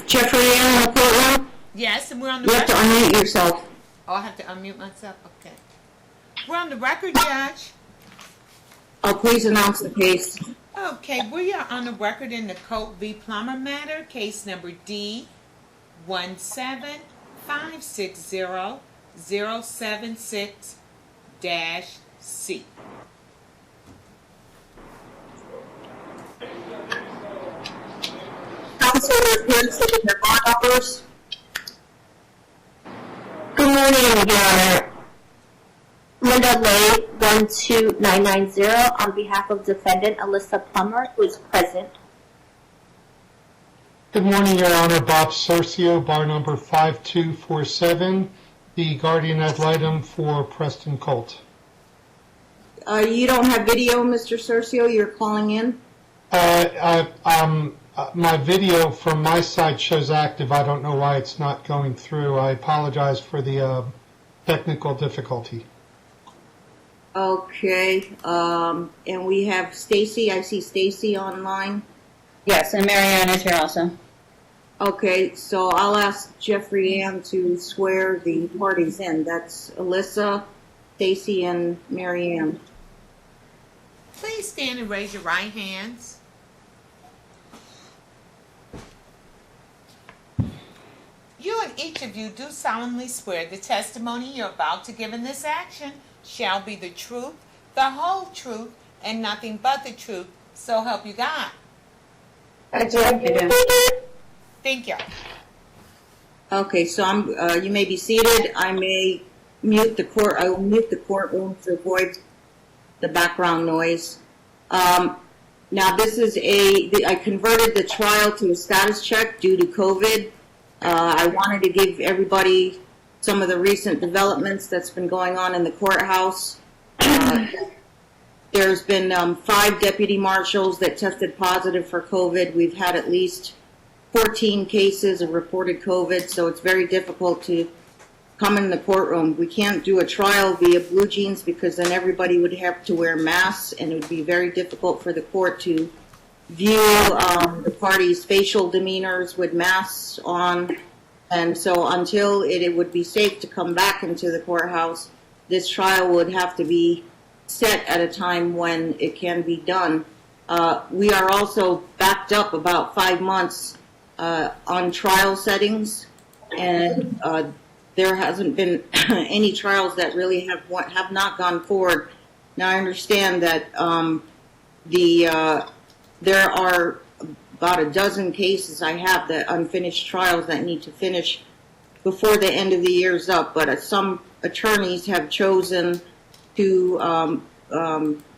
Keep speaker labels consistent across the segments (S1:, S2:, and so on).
S1: Jeffrey in the courtroom?
S2: Yes, and we're on the
S1: You have to
S2: record.
S1: unmute yourself.
S2: Oh, I have to unmute myself? Okay. We're on the record, Judge.
S1: Oh, please announce the case.
S2: Okay, we are on the record in the Colt v. Plummer matter, case number D1756076-C.
S1: Counselor appears to be the bar numbers.
S3: Good morning, Your Honor. Linda Lay, 12990, on behalf of defendant Alyssa Plummer, who is present.
S4: Good morning, Your Honor. Bob Cercio, bar number 5247, the guardian ad litem for Preston Colt.
S1: You don't have video, Mr. Cercio. You're calling in?
S4: My video from my side shows active. I don't know why it's not going through. I apologize for the technical difficulty.
S1: Okay. And we have Stacy. I see Stacy online.
S5: Yes, and Marianne is here also.
S1: Okay, so I'll ask Jeffrey Ann to swear the parties in. That's Alyssa, Stacy, and Marianne.
S2: Please stand and raise your right hands. You and each of you do solemnly swear the testimony you're about to give in this action shall be the truth, the whole truth, and nothing but the truth, so help you God.
S5: I do.
S2: Thank you.
S1: Okay, so you may be seated. I may mute the court. I will mute the courtroom to avoid the background noise. Now, this is I converted the trial to a status check due to COVID. I wanted to give everybody some of the recent developments that's been going on in the courthouse. There's been 5 deputy marshals that tested positive for COVID. We've had at least 14 cases of reported COVID, so it's very difficult to come in the courtroom. We can't do a trial via blue jeans because then everybody would have to wear masks, and it would be very difficult for the court to view the parties' facial demeanors with masks on. And so until it would be safe to come back into the courthouse, this trial would have to be set at a time when it can be done. We are also backed up about 5 months on trial settings, and there hasn't been any trials that really have not gone forward. Now, I understand that there are about a dozen cases I have that unfinished trials that need to finish before the end of the year's up, but some attorneys have chosen to,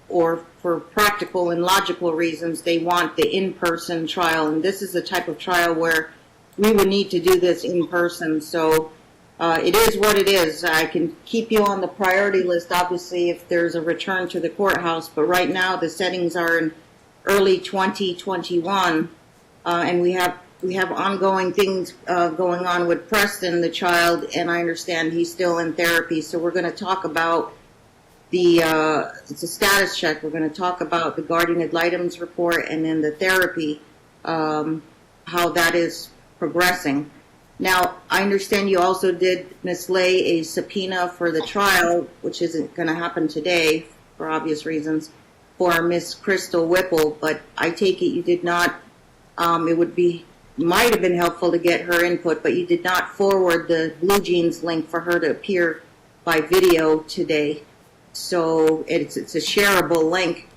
S1: or for practical and logical reasons, they want the in-person trial, and this is the type of trial where we would need to do this in person. So it is what it is. I can keep you on the priority list, obviously, if there's a return to the courthouse, but right now the settings are in early 2021, and we have ongoing things going on with Preston, the child, and I understand he's still in therapy. So we're going to talk about it's a status check. We're going to talk about the guardian ad litem's report and then the therapy, how that is progressing. Now, I understand you also did, Ms. Lay, a subpoena for the trial, which isn't going to happen today for obvious reasons, for Miss Crystal Whipple, but I take it you did not, might have been helpful to get her input, but you did not forward the Blue Jeans link for her to appear by video today. So it's a shareable link,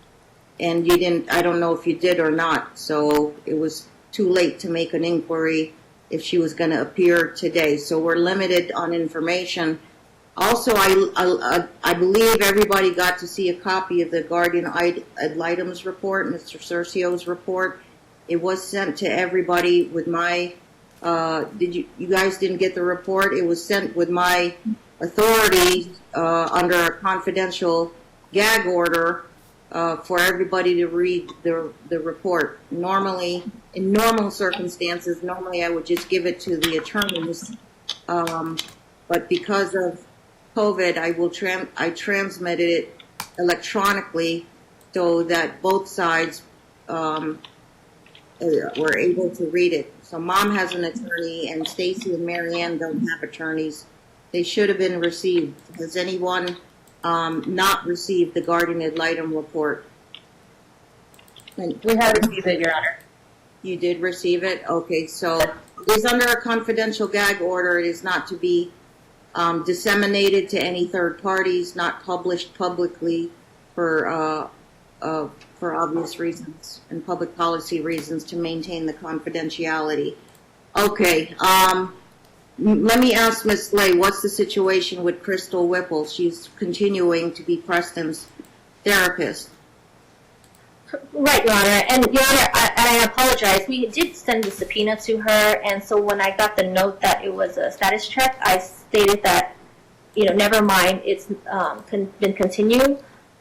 S1: and you didn't, I don't know if you did or not, so it was too late to make an inquiry if she was going to appear today. So we're limited on information. Also, I believe everybody got to see a copy of the guardian ad litem's report, Mr. Cercio's report. It was sent to everybody with my, you guys didn't get the report? It was sent with my authority under a confidential gag order for everybody to read the report. Normally, in normal circumstances, normally I would just give it to the attorneys, but because of COVID, I transmitted it electronically so that both sides were able to read it. So Mom has an attorney, and Stacy and Marianne don't have attorneys. They should have been received. Has anyone not received the guardian ad litem report? And
S5: We have received it, Your Honor.
S1: you did receive it? Okay, so it is under a confidential gag order. It is not to be disseminated to any third parties, not published publicly for obvious reasons and public policy reasons to maintain the confidentiality. Okay, let me ask Ms. Slay, what's the situation with Crystal Whipple? She's continuing to be Preston's therapist.
S3: Right, Your Honor. And Your Honor, I apologize. We did send the subpoena to her, and so when I got the note that it was a status check, I stated that, never mind, it's been continued.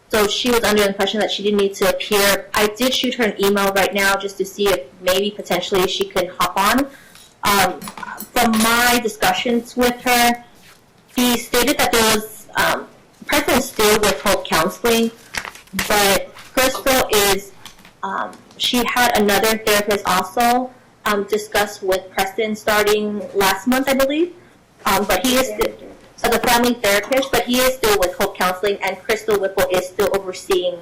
S3: So she was under the impression that she didn't need to appear. I did shoot her an email right now just to see if maybe potentially she could hop on. From my discussions with her, he stated that there was, Preston still withhold counseling, but Crystal is, she had another therapist also discuss with Preston starting last month, I believe. But he is still, so the family therapist, but he is still withhold counseling, and Crystal Whipple is still overseeing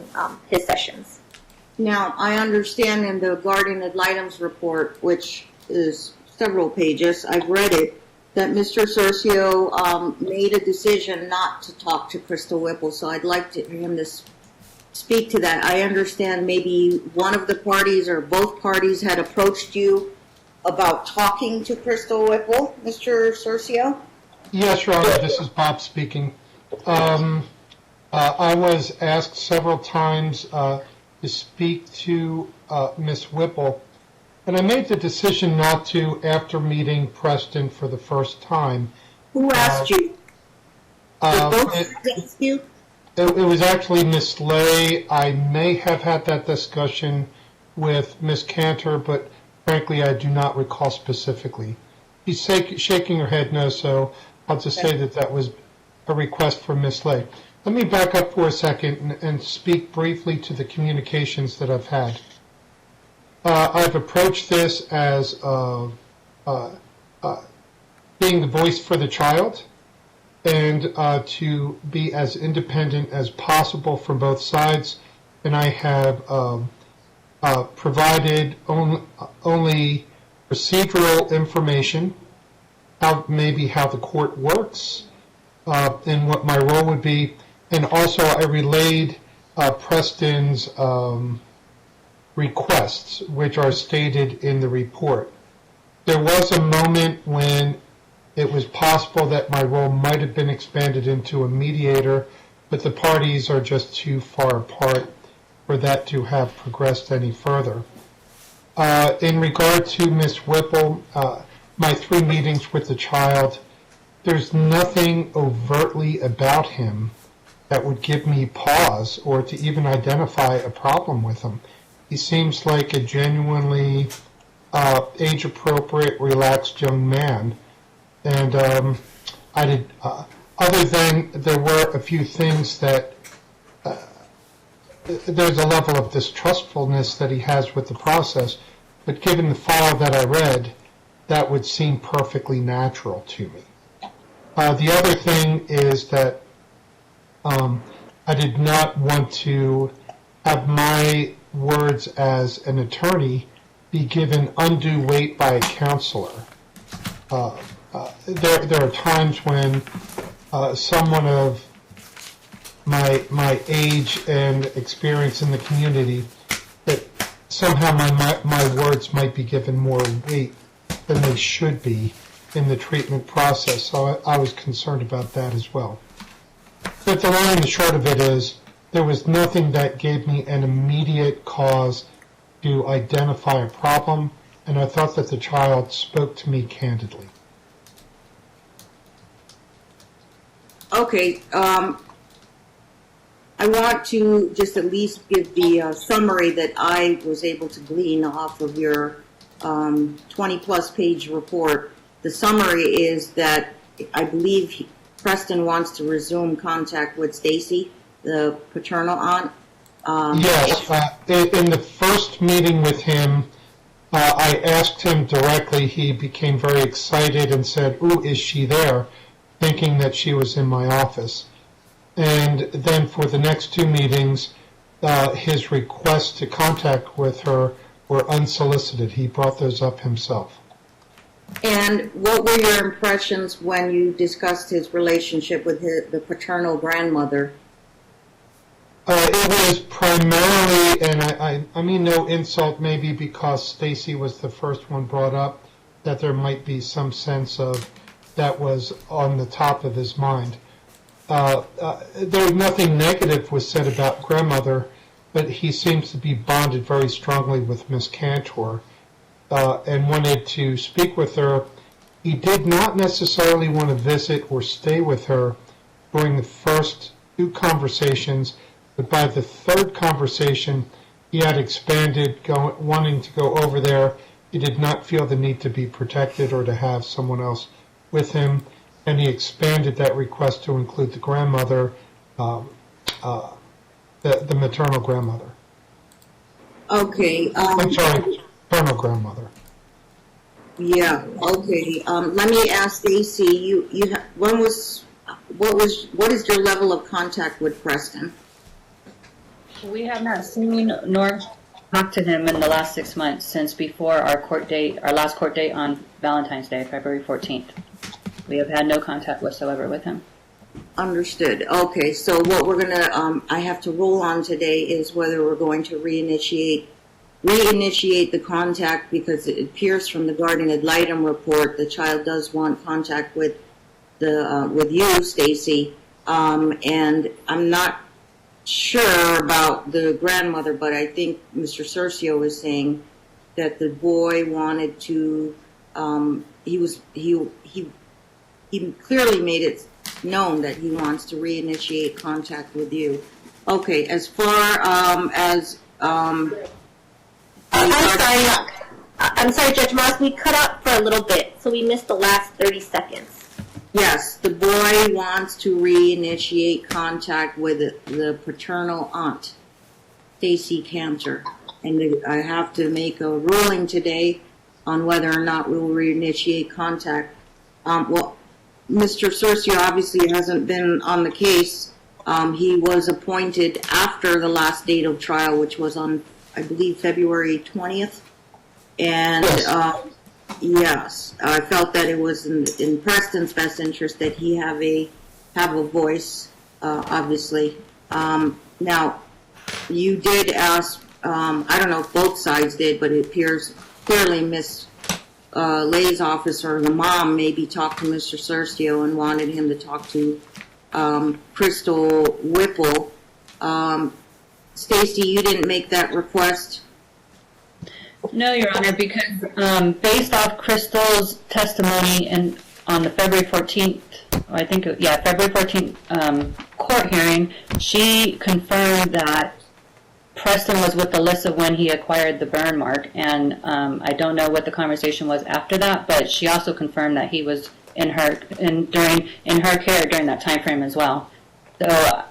S3: his sessions.
S1: Now, I understand in the guardian ad litem's report, which is several pages, I've read it, that Mr. Cercio made a decision not to talk to Crystal Whipple, so I'd like him to speak to that. I understand maybe one of the parties or both parties had approached you about talking to Crystal Whipple, Mr. Cercio?
S4: Yes, Your Honor, this is Bob speaking. I was asked several times to speak to Ms. Whipple, and I made the decision not to after meeting Preston for the first time.
S1: Who asked you? Did both ask you?
S4: It was actually Ms. Slay. I may have had that discussion with Ms. Cantor, but frankly, I do not recall specifically. She's shaking her head no, so I'll just say that that was a request from Ms. Slay. Let me back up for a second and speak briefly to the communications that I've had. I've approached this as being the voice for the child and to be as independent as possible from both sides. And I have provided only procedural information, maybe how the court works, and what my role would be. And also I relayed Preston's requests, which are stated in the report. There was a moment when it was possible that my role might have been expanded into a mediator, but the parties are just too far apart for that to have progressed any further. In regard to Ms. Whipple, my 3 meetings with the child, there's nothing overtly about him that would give me pause or to even identify a problem with him. He seems like a genuinely age-appropriate, relaxed young man. And I did, other than there were a few things that there's a level of distrustfulness that he has with the process, but given the file that I read, that would seem perfectly natural to me. The other thing is that I did not want to have my words as an attorney be given undue weight by a counselor. There are times when someone of my age and experience in the community, that somehow my words might be given more weight than they should be in the treatment process. So I was concerned about that as well. But the long and the short of it is, there was nothing that gave me an immediate cause to identify a problem, and I thought that the child spoke to me candidly.
S1: Okay, I want to just at least give the summary that I was able to glean off of your 20-plus page report. The summary is that I believe Preston wants to resume contact with Stacy, the paternal aunt.
S4: Yes, in the first meeting with him, I asked him directly. He became very excited and said, "Ooh, is she there?" thinking that she was in my office. And then for the next two meetings, his requests to contact with her were unsolicited. He brought those up himself.
S1: And what were your impressions when you discussed his relationship with the paternal grandmother?
S4: It was primarily, and I mean no insult, maybe because Stacy was the first one brought up, that there might be some sense of that was on the top of his mind. There nothing negative was said about grandmother, but he seems to be bonded very strongly with Miss Cantor, and wanted to speak with her. He did not necessarily want to visit or stay with her during the first two conversations, but by the third conversation, he had expanded, wanting to go over there. He did not feel the need to be protected or to have someone else with him, and he expanded that request to include the grandmother, the maternal grandmother.
S1: Okay.
S4: I'm sorry, paternal grandmother.
S1: Yeah. Okay. Let me ask Stacy. What is your level of contact with Preston?
S5: We have not seen nor talked to him in the last 6 months since before our last court date on Valentine's Day, February 14th. We have had no contact whatsoever with him.
S1: Understood. Okay. So what we're gonna, I have to rule on today is whether we're going to reinitiate the contact, because it appears from the guardian ad litem report the child does want contact with you, Stacy. And I'm not sure about the grandmother, but I think Mr. Cercio is saying that the boy wanted to. He clearly made it known that he wants to reinitiate contact with you. Okay, as far as
S3: I'm sorry, Judge Moss, we cut out for a little bit, so we missed the last 30 seconds.
S1: yes, the boy wants to reinitiate contact with the paternal aunt, Stacy Cantor, and I have to make a ruling today on whether or not we will reinitiate contact. Well, Mr. Cercio obviously hasn't been on the case. He was appointed after the last date of trial, which was on, I believe, February 20th. And yes, I felt that it was in Preston's best interest that he have a voice, obviously. Now, you did ask, I don't know if both sides did, but it appears clearly Miss Lay's office or the mom maybe talked to Mr. Cercio and wanted him to talk to Crystal Whipple. Stacy, you didn't make that request?
S5: No, Your Honor, because based off Crystal's testimony and on the February 14th, February 14th court hearing, she confirmed that Preston was with Alyssa when he acquired the burn mark, and I don't know what the conversation was after that, but she also confirmed that he was in her care during that time frame as well. So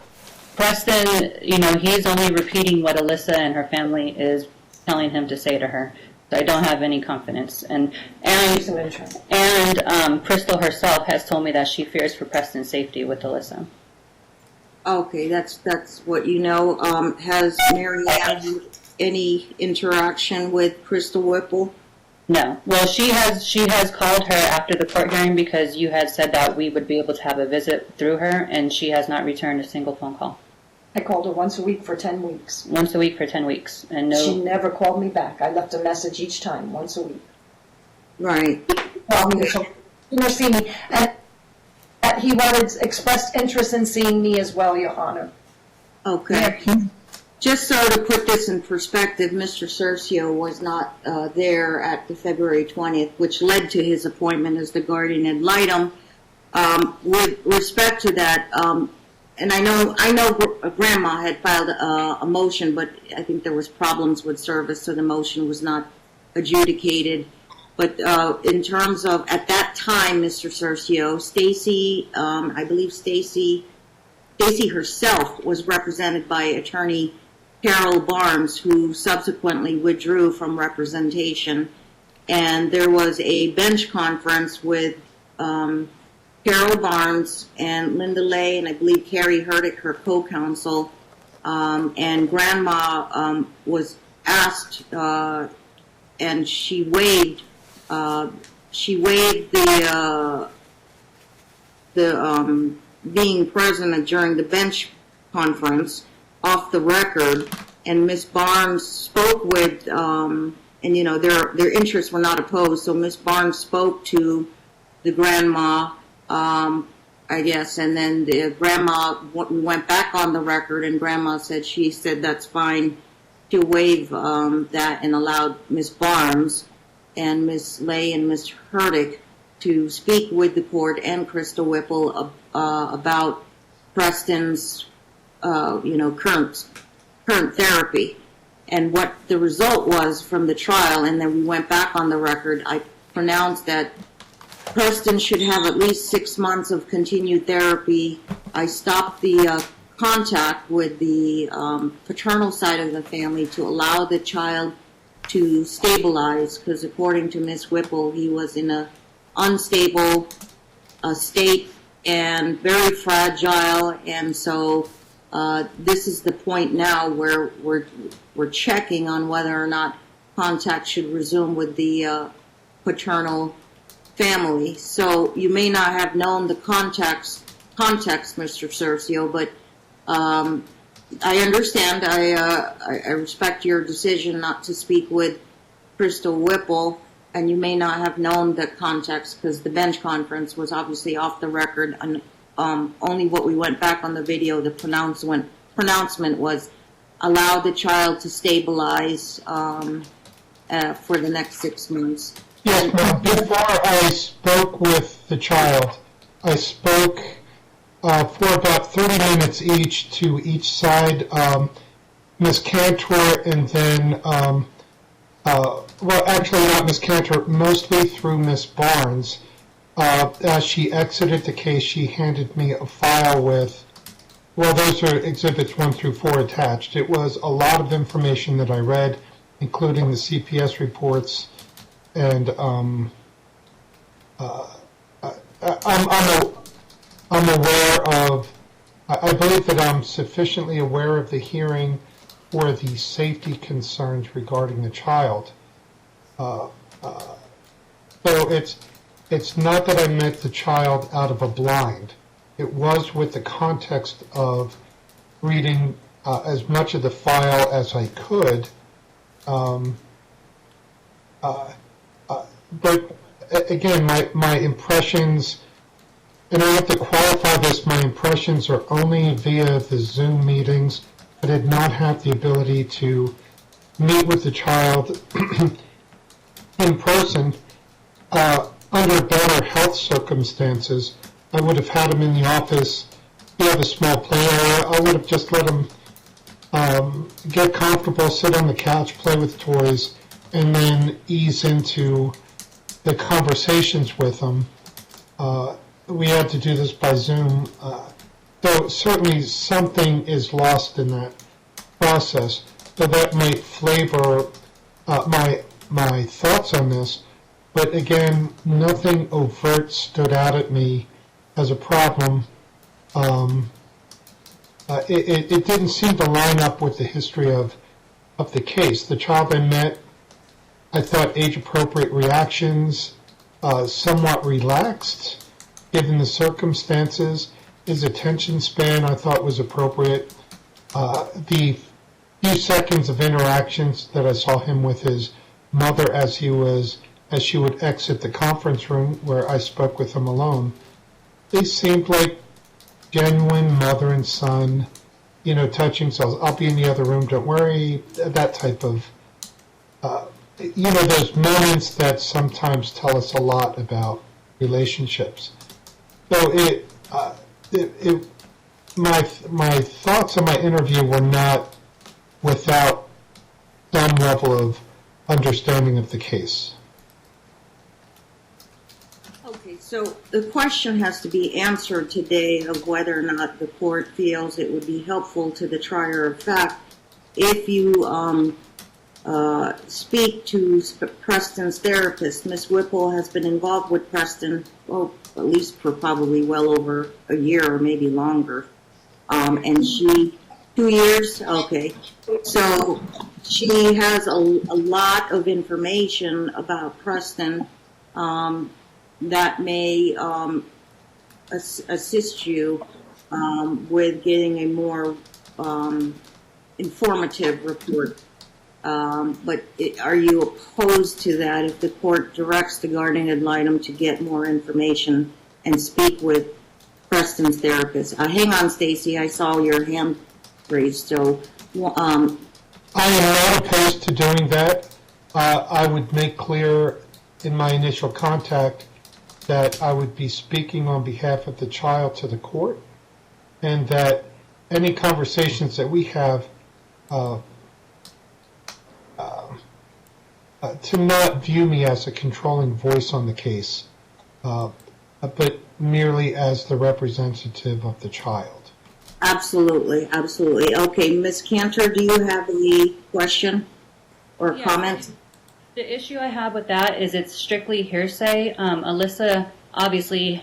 S5: Preston, he's only repeating what Alyssa and her family is telling him to say to her. So I don't have any confidence. And Crystal herself has told me that she fears for Preston's safety with Alyssa.
S1: Okay, that's what you know. Has Mary Ann any interaction with Crystal Whipple?
S5: No. Well, she has called her after the court hearing because you had said that we would be able to have a visit through her, and she has not returned a single phone call.
S6: I called her once a week for 10 weeks.
S5: Once a week for 10 weeks, and no.
S6: She never called me back. I left a message each time, once a week.
S1: Right.
S6: She never see me. And he expressed interest in seeing me as well, Your Honor.
S1: Okay. Just so to put this in perspective, Mr. Cercio was not there at the February 20th, which led to his appointment as the guardian ad litem. With respect to that, and I know Grandma had filed a motion, but I think there was problems with service, so the motion was not adjudicated. But in terms of, at that time, Mr. Cercio, Stacy, I believe Stacy herself was represented by attorney Carol Barnes, who subsequently withdrew from representation. And there was a bench conference with Carol Barnes and Linda Lay, and I believe Carrie Herdick, her co-counsel. And Grandma was asked, and she waived the being present during the bench conference off the record, and Miss Barnes spoke with, and you know, their interests were not opposed, so Miss Barnes spoke to the grandma, I guess, and then the grandma, we went back on the record, and Grandma said she said that's fine to waive that, and allowed Miss Barnes and Miss Lay and Miss Herdick to speak with the court and Crystal Whipple about Preston's, current therapy, and what the result was from the trial. And then we went back on the record. I pronounced that Preston should have at least 6 months of continued therapy. I stopped the contact with the paternal side of the family to allow the child to stabilize, because according to Miss Whipple, he was in a unstable state and very fragile, and so this is the point now where we're checking on whether or not contact should resume with the paternal family. So you may not have known the context, Mr. Cercio, but I understand. I respect your decision not to speak with Crystal Whipple, and you may not have known the context because the bench conference was obviously off the record, and only what we went back on the video, the pronouncement was allow the child to stabilize for the next 6 months.
S4: Yes, ma'am. Before I spoke with the child, I spoke for about 30 minutes each to each side, Ms. Cantor, and then, well, actually not Ms. Cantor, mostly through Ms. Barnes. As she exited the case, she handed me a file with, well, those are exhibits 1 through 4 attached. It was a lot of information that I read, including the CPS reports, and I'm aware of, I believe that I'm sufficiently aware of the hearing for the safety concerns regarding the child. So it's not that I met the child out of a blind. It was with the context of reading as much of the file as I could. But again, my impressions, and I have to qualify this, my impressions are only via the Zoom meetings. I did not have the ability to meet with the child in person. Under better health circumstances, I would have had him in the office. We have a small play area. I would have just let him get comfortable, sit on the couch, play with toys, and then ease into the conversations with him. We had to do this by Zoom. Though certainly something is lost in that process, so that might flavor my thoughts on this. But again, nothing overt stood out at me as a problem. It didn't seem to line up with the history of the case. The child I met, I thought age-appropriate reactions, somewhat relaxed, given the circumstances. His attention span, I thought, was appropriate. The few seconds of interactions that I saw him with his mother as she would exit the conference room where I spoke with him alone, they seemed like genuine mother and son, touching selves. I'll be in the other room, don't worry, that type of, those moments that sometimes tell us a lot about relationships. So my thoughts on my interview were not without some level of understanding of the case.
S1: Okay, so the question has to be answered today of whether or not the court feels it would be helpful to the trier of fact if you speak to Preston's therapist, Miss Whipple has been involved with Preston, well, at least for probably well over a year or maybe longer. And she, 2 years? Okay. So she has a lot of information about Preston that may assist you with getting a more informative report. But are you opposed to that if the court directs the guardian ad litem to get more information and speak with Preston's therapist? Hang on, Stacy. I saw your hand raised. So,
S4: I am not opposed to doing that. I would make clear in my initial contact that I would be speaking on behalf of the child to the court, and that any conversations that we have to not view me as a controlling voice on the case, but merely as the representative of the child.
S1: absolutely, absolutely. Okay, Ms. Cantor, do you have any question or
S5: Yeah.
S1: comment?
S5: The issue I have with that is it's strictly hearsay. Alyssa obviously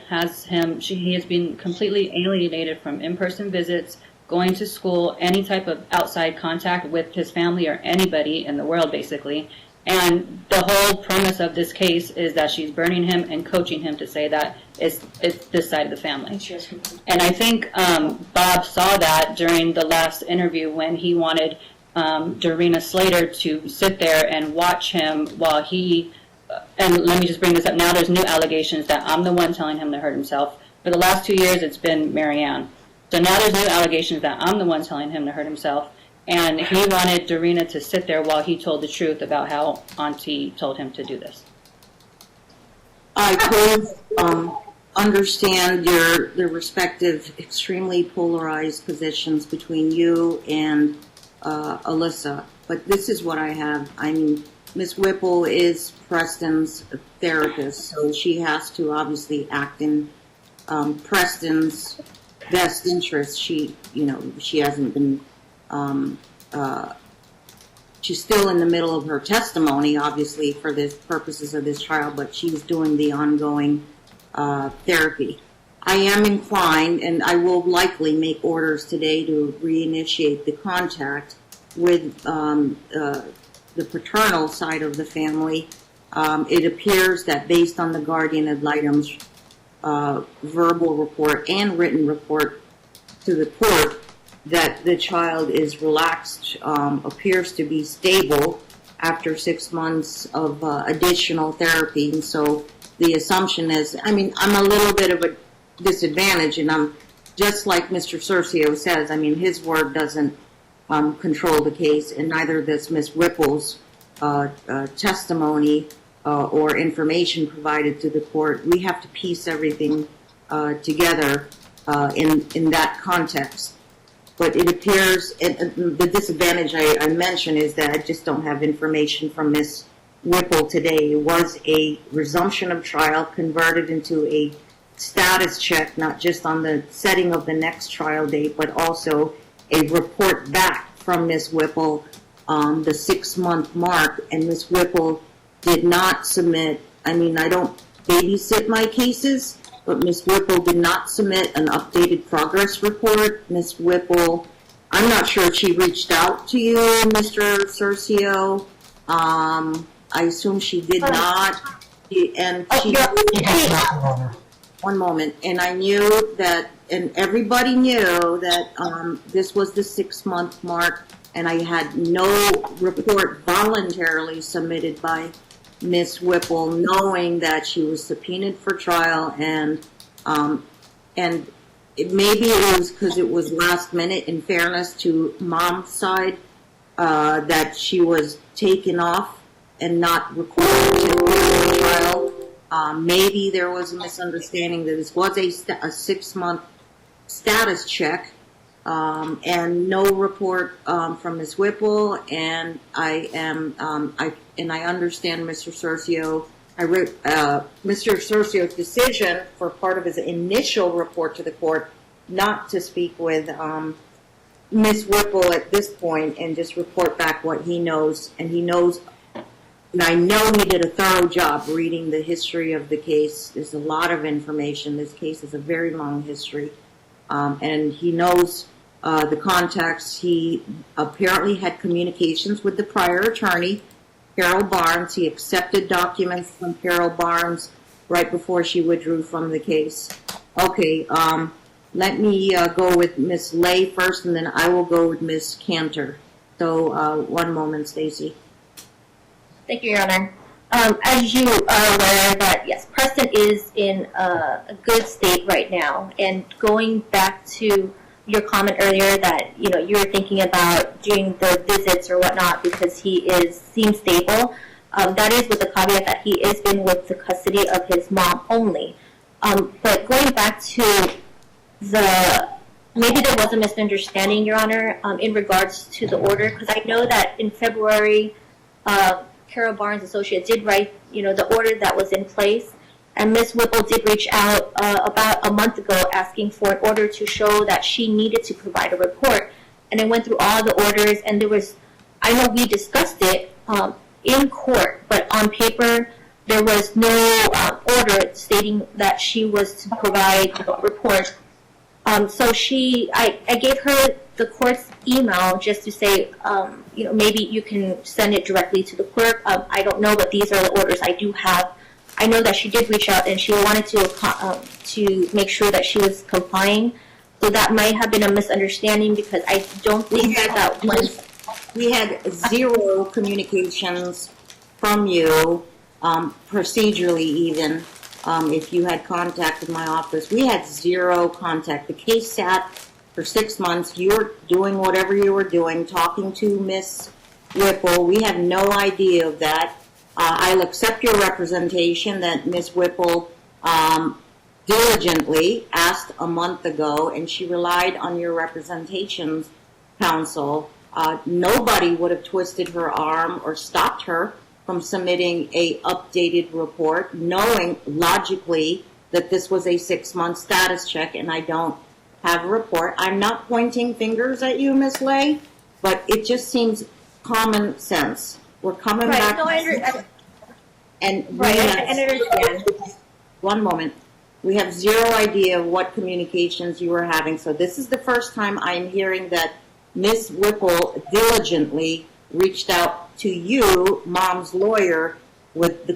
S5: he has been completely alienated from in-person visits, going to school, any type of outside contact with his family or anybody in the world, basically. And the whole premise of this case is that she's burning him and coaching him to say that it's this side of the family. And I think Bob saw that during the last interview when he wanted Dorena Slater to sit there and watch him while he, and let me just bring this up, now there's new allegations that I'm the one telling him to hurt himself. For the last 2 years, it's been Marianne. So now there's new allegations that I'm the one telling him to hurt himself. And he wanted Dorena to sit there while he told the truth about how Auntie told him to do this.
S1: I could understand the respective extremely polarized positions between you and Alyssa, but this is what I have. I mean, Ms. Whipple is Preston's therapist, so she has to obviously act in Preston's best interest. She hasn't been, she's still in the middle of her testimony, obviously, for the purposes of this trial, but she's doing the ongoing therapy. I am inclined, and I will likely make orders today to reinitiate the contact with the paternal side of the family. It appears that based on the guardian ad litem's verbal report and written report to the court, that the child is relaxed, appears to be stable after 6 months of additional therapy. And so the assumption is, I mean, I'm a little bit of a disadvantage, and I'm just like Mr. Cercio says, I mean, his word doesn't control the case, and neither does Ms. Whipple's testimony or information provided to the court. We have to piece everything together in that context. But it appears, the disadvantage I mentioned is that I just don't have information from Ms. Whipple today. It was a resumption of trial converted into a status check, not just on the setting of the next trial date, but also a report back from Ms. Whipple on the 6-month mark. And Ms. Whipple did not submit, I mean, I don't babysit my cases, but Ms. Whipple did not submit an updated progress report. Ms. Whipple, I'm not sure if she reached out to you, Mr. Cercio. I assume she did not. And she, one moment, and I knew that, and everybody knew that this was the 6-month mark, and I had no report voluntarily submitted by Ms. Whipple, knowing that she was subpoenaed for trial, and maybe it was because it was last minute, in fairness to Mom's side, that she was taken off and not recorded to trial. Maybe there was a misunderstanding that this was a 6-month status check, and no report from Ms. Whipple. And I understand Mr. Cercio. I wrote Mr. Cercio's decision for part of his initial report to the court not to speak with Ms. Whipple at this point and just report back what he knows. And he knows, and I know he did a thorough job reading the history of the case. There's a lot of information. This case is a very long history. And he knows the context. He apparently had communications with the prior attorney, Cheryl Barnes. He accepted documents from Cheryl Barnes right before she withdrew from the case. Okay, let me go with Ms. Lay first, and then I will go with Ms. Cantor. So, one moment, Stacy.
S3: Thank you, Your Honor. As you are aware that, yes, Preston is in a good state right now. And going back to your comment earlier that, you know, you were thinking about doing the visits or whatnot because he seems stable, that is with the caveat that he is in with the custody of his mom only. But going back to maybe there was a misunderstanding, Your Honor, in regards to the order, because I know that in February, Carol Barnes Associate did write, you know, the order that was in place, and Ms. Whipple did reach out about a month ago asking for an order to show that she needed to provide a report, and I went through all the orders, and there was, I know we discussed it in court, but on paper there was no order stating that she was to provide a report. So I gave her the court's email just to say, you know, maybe you can send it directly to the clerk. I don't know, but these are the orders I do have. I know that she did reach out and she wanted to make sure that she was complying. So that might have been a misunderstanding because I don't think that was.
S1: We had zero communications from you, procedurally even. If you had contacted my office, we had zero contact. The case sat for 6 months. You were doing whatever you were doing, talking to Miss Whipple. We had no idea of that. I'll accept your representation that Miss Whipple diligently asked a month ago, and she relied on your representations, counsel. Nobody would have twisted her arm or stopped her from submitting a updated report, knowing logically that this was a 6-month status check and I don't have a report. I'm not pointing fingers at you, Ms. Lay, but it just seems common sense. We're coming back.
S3: No, I understand.
S1: And
S3: Right, I understand.
S1: one moment. We have zero idea of what communications you were having. So this is the first time I'm hearing that Ms. Whipple diligently reached out to you, mom's lawyer, with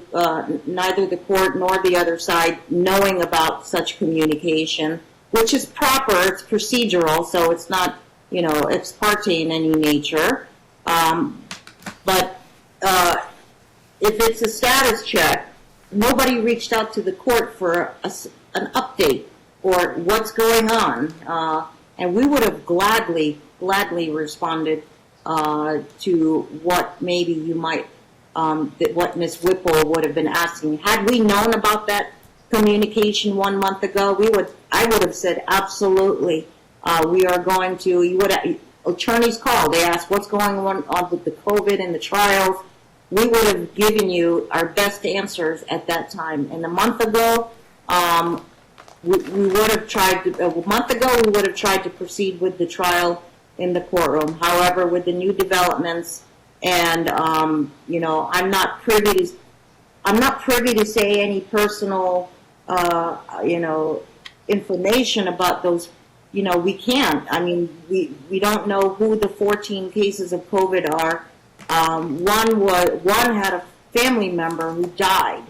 S1: neither the court nor the other side knowing about such communication, which is proper. It's procedural, so it's not, you know, ex parte in any nature. But if it's a status check, nobody reached out to the court for an update or what's going on. And we would have gladly responded to what maybe you might, what Ms. Whipple would have been asking. Had we known about that communication 1 month ago, I would have said absolutely. We are going to. Attorneys call. They ask what's going on with the COVID and the trials. We would have given you our best answers at that time. And a month ago, we would have tried to. A month ago, we would have tried to proceed with the trial in the courtroom. However, with the new developments, and you know, I'm not privy to say any personal, you know, information about those. You know, we can't. I mean, we don't know who the 14 cases of COVID are. One had a family member who died.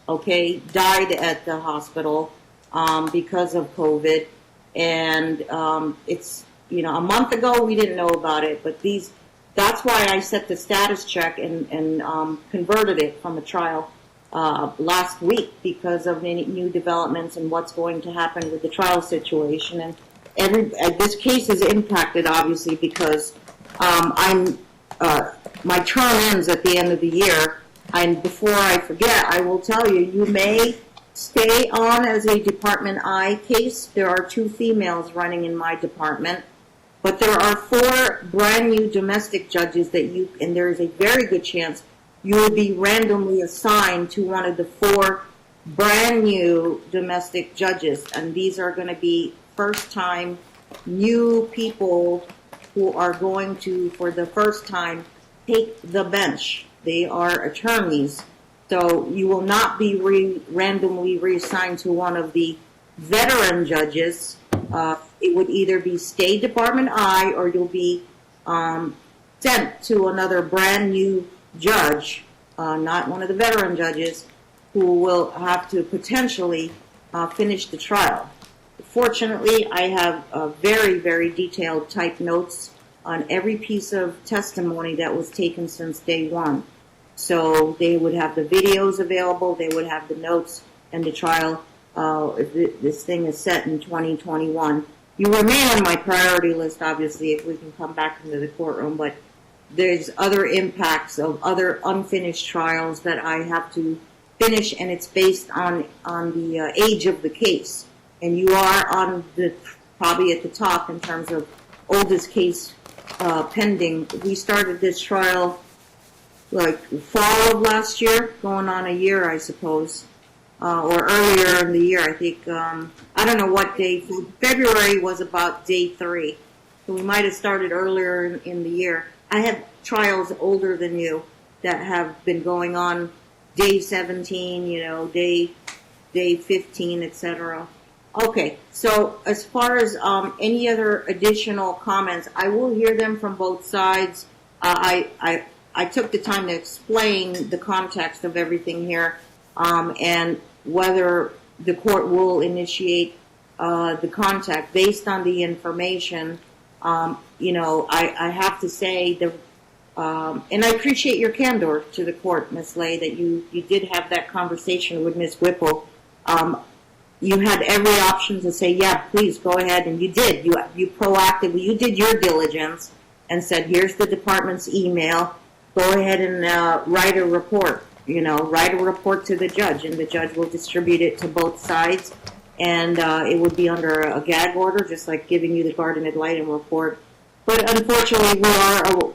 S1: Okay, died at the hospital because of COVID, and it's. You know, a month ago we didn't know about it, but that's why I set the status check and converted it from a trial last week because of any new developments and what's going to happen with the trial situation. And this case is impacted obviously because my term ends at the end of the year, and before I forget, I will tell you, you may stay on as a Department I case. There are 2 females running in my department. But there are 4 brand new domestic judges and there is a very good chance you will be randomly assigned to one of the 4 brand new domestic judges. And these are going to be first time new people who are going to, for the first time, take the bench. They are attorneys. So you will not be randomly reassigned to one of the veteran judges. It would either be State Department I, or you'll be sent to another brand new judge, not one of the veteran judges, who will have to potentially finish the trial. Fortunately, I have very, very detailed type notes on every piece of testimony that was taken since day one. So they would have the videos available, they would have the notes, and the trial, if this thing is set in 2021. You remain on my priority list, obviously, if we can come back into the courtroom, but there's other impacts of other unfinished trials that I have to finish, and it's based on the age of the case. And you are on the probably at the top in terms of oldest case pending. We started this trial like fall of last year, going on a year, I suppose, or earlier in the year. I think I don't know what day. February was about day 3, so we might have started earlier in the year. I have trials older than you that have been going on day 17, day 15, etc. Okay, so as far as any other additional comments, I will hear them from both sides. I took the time to explain the context of everything here, and whether the court will initiate the contact based on the information. I have to say and I appreciate your candor to the court, Ms. Lay, that you did have that conversation with Ms. Whipple. You had every option to say, yeah, please go ahead, and you did. You proactively, you did your diligence and said, here's the department's email. Go ahead and write a report. Write a report to the judge, and the judge will distribute it to both sides. And it would be under a gag order, just like giving you the garden ad litem report. But unfortunately,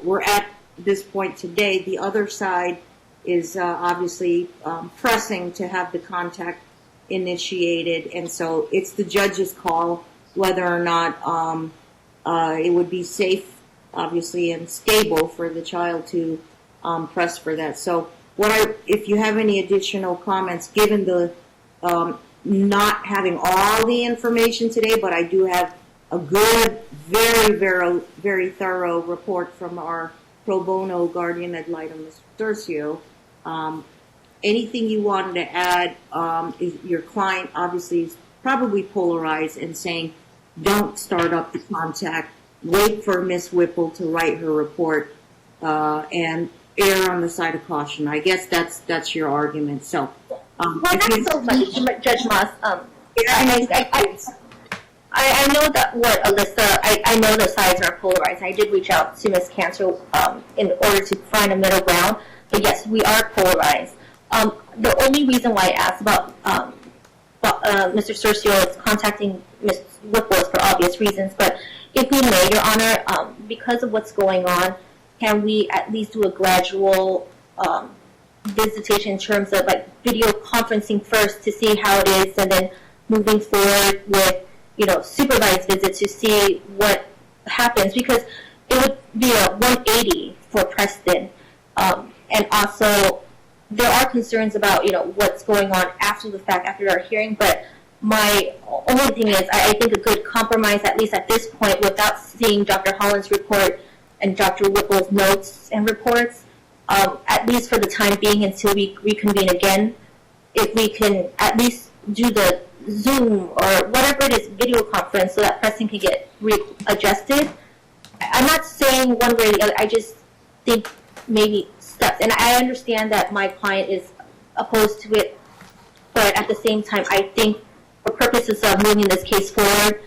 S1: we're at this point today. The other side is obviously pressing to have the contact initiated, and so it's the judge's call whether or not it would be safe, obviously, and stable for the child to press for that. So if you have any additional comments, given the not having all the information today, but I do have a good, very, very, very thorough report from our pro bono guardian ad litem, Mr. Tercio. Anything you wanted to add? Your client obviously is probably polarized and saying, don't start up the contact, wait for Ms. Whipple to write her report, and err on the side of caution. I guess that's your argument. So,
S3: well, that's so much, Judge Moss. I know that what Alyssa, I know the sides are polarized. I did reach out to Ms. Cancer in order to find a middle ground, but yes, we are polarized. The only reason why I asked about Mr. Cercio is contacting Ms. Whipple is for obvious reasons, but if we may, Your Honor, because of what's going on, can we at least do a gradual visitation in terms of like video conferencing first to see how it is, and then moving forward with supervised visits to see what happens, because it would be a 180 for Preston, and also there are concerns about what's going on after the fact, after our hearing. But my only thing is, I think a good compromise, at least at this point, without seeing Dr. Holland's report and Dr. Whipple's notes and reports, at least for the time being until we reconvene again, if we can at least do the Zoom or whatever it is, video conference, so that Preston can get readjusted. I'm not saying one way or the other. I just think maybe steps. And I understand that my client is opposed to it, but at the same time, I think for purposes of moving this case forward,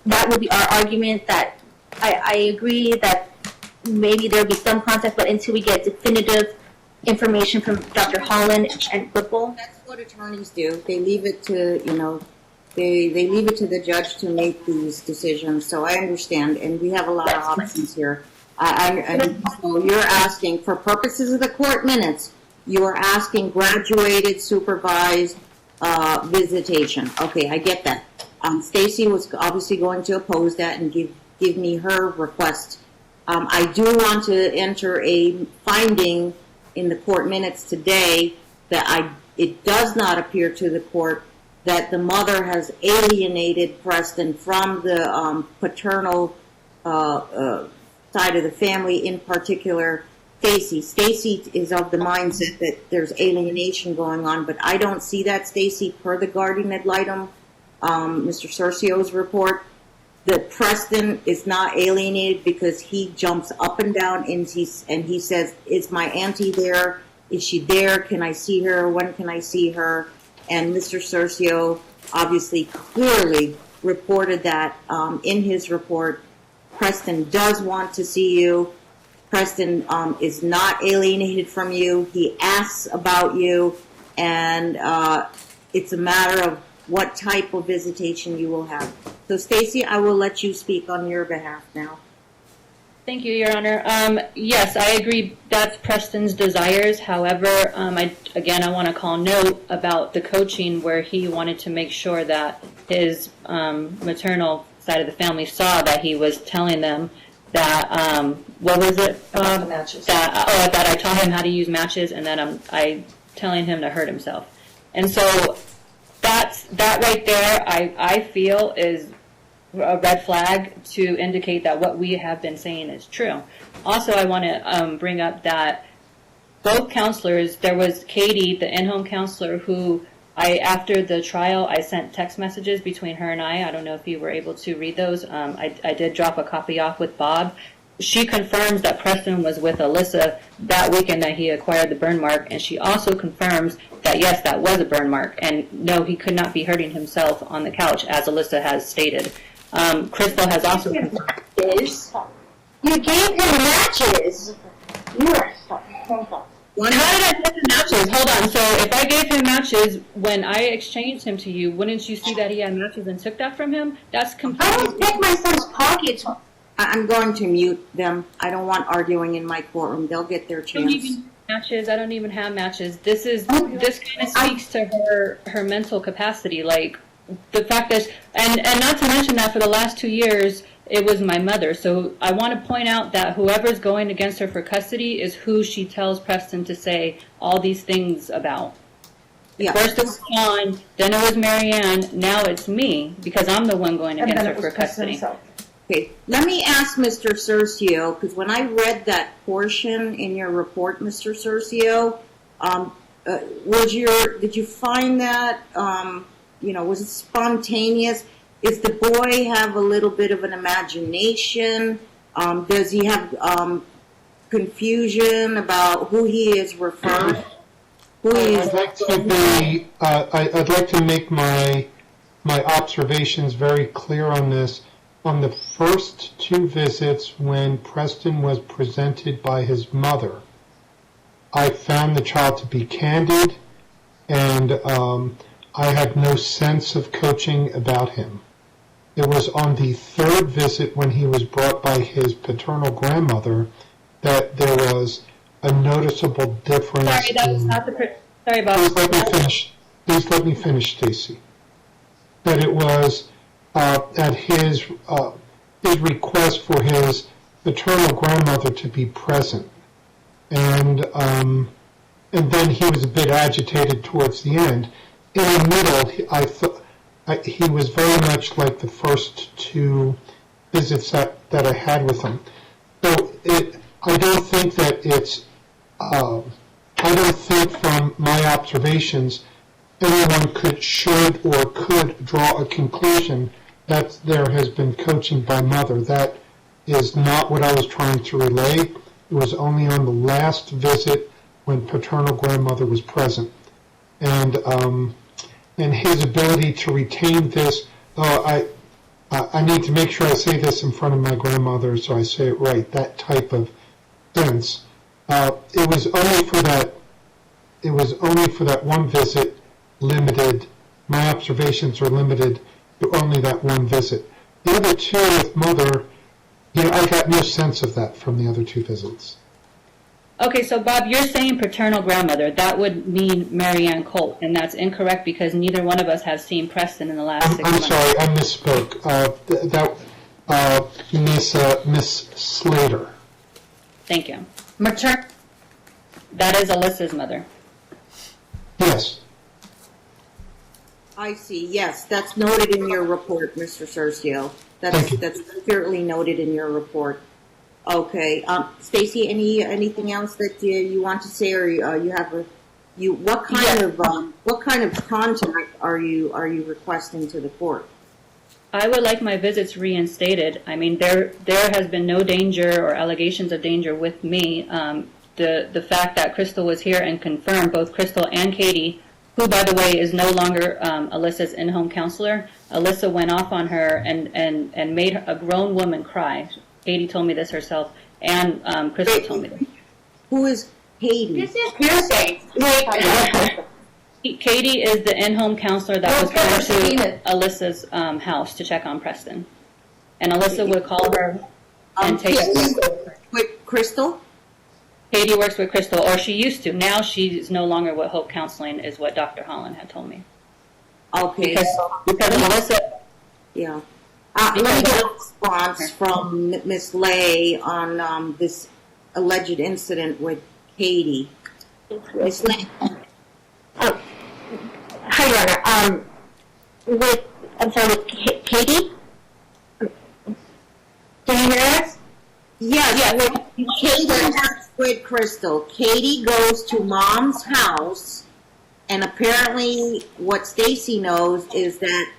S3: that would be our argument, that I agree that maybe there will be some contact, but until we get definitive information from Dr. Holland and Whipple.
S1: That's what attorneys do. They leave it to, they leave it to the judge to make these decisions. So I understand, and we have a lot of options here. So you're asking, for purposes of the court minutes, you are asking graduated supervised visitation. Okay, I get that. Stacy was obviously going to oppose that and give me her request I do want to enter a finding in the court minutes today that it does not appear to the court that the mother has alienated Preston from the paternal side of the family, in particular Stacy. Stacy is of the mindset that there's alienation going on, but I don't see that, Stacy, per the guardian ad litem, Mr. Cercio's report, that Preston is not alienated because he jumps up and down and he says, is my auntie there? Is she there? Can I see her? When can I see her? And Mr. Cercio obviously clearly reported that in his report. Preston does want to see you. Preston is not alienated from you. He asks about you, and it's a matter of what type of visitation you will have. So, Stacy, I will let you speak on your behalf now.
S5: Thank you, Your Honor. Yes, I agree. That's Preston's desires. However, I want to call note about the coaching where he wanted to make sure that his maternal side of the family saw that he was telling them that, what was it?
S6: Matches.
S5: That I taught him how to use matches, and then I telling him to hurt himself. And so that right there, I feel is a red flag to indicate that what we have been saying is true. Also, I want to bring up that both counselors, there was Katie, the in-home counselor, who after the trial, I sent text messages between her and I don't know if you were able to read those. I did drop a copy off with Bob. She confirms that Preston was with Alyssa that weekend that he acquired the burn mark, and she also confirms that, yes, that was a burn mark, and no, he could not be hurting himself on the couch, as Alyssa has stated. Crystal has also confirmed.
S3: You gave him matches. You are so horrible.
S5: How did I give him matches? Hold on. So if I gave him matches when I exchanged him to you, wouldn't you see that he had matches and took that from him? That's completely...
S3: I don't pick my son's pockets.
S1: I'm going to mute them. I don't want arguing in my courtroom. They'll get their
S5: I don't
S1: chance.
S5: even matches. I don't even have matches. This kind of speaks to her mental capacity. Like the fact that, and not to mention that for the last 2 years, it was my mother. So I want to point out that whoever's going against her for custody is who she tells Preston to say all these things about.
S1: Yeah.
S5: First it was John, then it was Marianne, now it's me, because I'm the one going against her for custody.
S1: Okay, let me ask Mr. Cercio, because when I read that portion in your report, Mr. Cercio, did you find that, was it spontaneous? Does the boy have a little bit of an imagination? Does he have confusion about who he is referring?
S4: I'd like to make my observations very clear on this. On the first 2 visits, when Preston was presented by his mother, I found the child to be candid, and I had no sense of coaching about him. It was on the 3rd visit, when he was brought by his paternal grandmother, that there was a noticeable difference.
S5: Sorry, that was not the... Sorry, Bob.
S4: Please let me finish, Stacy. That it was at his request for his paternal grandmother to be present, and then he was a bit agitated towards the end. In the middle, I thought he was very much like the first 2 visits that I had with him. So I don't think that it's. I don't think from my observations anyone should or could draw a conclusion that there has been coaching by mother. That is not what I was trying to relay. It was only on the last visit when paternal grandmother was present. And his ability to retain this, I need to make sure I say this in front of my grandmother so I say it right, that type of sense. It was only for that 1 visit limited. My observations are limited to only that 1 visit. The other 2 with mother, I got no sense of that from the other 2 visits.
S5: Okay, so Bob, you're saying paternal grandmother. That would mean Marianne Colt, and that's incorrect because neither one of us have seen Preston in the last 6 months.
S4: I'm sorry, I misspoke. Miss Slater.
S5: Thank you.
S6: Matern,
S5: That is Alyssa's mother.
S4: Yes.
S1: I see, yes, that's noted in your report, Mr. Cercio.
S4: Thank you.
S1: That's clearly noted in your report. Okay, Stacy, anything else that you want to say, or you have what kind of contact are you requesting to the court?
S5: I would like my visits reinstated. I mean, there has been no danger or allegations of danger with me. The fact that Crystal was here and confirmed, both Crystal and Katie, who, by the way, is no longer Alyssa's in-home counselor. Alyssa went off on her and made a grown woman cry. Katie told me this herself, and Crystal told me this.
S1: Who is Katie?
S3: This is hearsay.
S5: Katie is the in-home counselor that was
S6: Well,
S5: going to
S6: Christina.
S5: Alyssa's house to check on Preston. And Alyssa would call her and take
S1: With Crystal?
S5: Katie works with Crystal, or she used to. Now she's no longer with Hope Counseling, is what Dr. Holland had told me.
S1: Okay.
S5: Because Alyssa,
S1: Yeah. Let me get a response from Ms. Lay on this alleged incident with Katie. Ms. Lay?
S3: Hi, Your Honor. With Katie? Can you hear us?
S1: Yes, Katie works with Crystal. Katie goes to Mom's house, and apparently what Stacy knows is that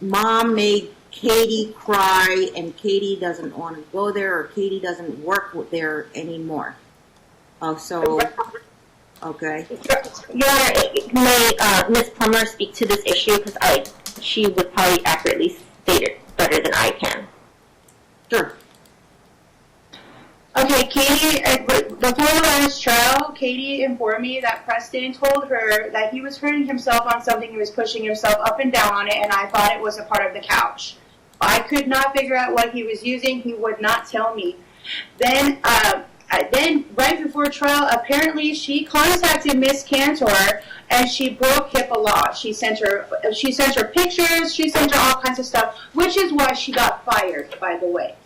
S1: Mom made Katie cry, and Katie doesn't want to go there, or Katie doesn't work there anymore. Oh, so, okay.
S3: Your Honor, may Ms. Plummer speak to this issue, because she would probably accurately state it better than I can.
S1: Sure.
S7: Okay, Katie, before we went on this trial, Katie informed me that Preston told her that he was hurting himself on something. He was pushing himself up and down on it, and I thought it was a part of the couch. I could not figure out what he was using. He would not tell me. Then right before trial, apparently she contacted Miss Cantor, and she broke HIPAA law. She sent her pictures. She sent her all kinds of stuff, which is why she got fired, by the way.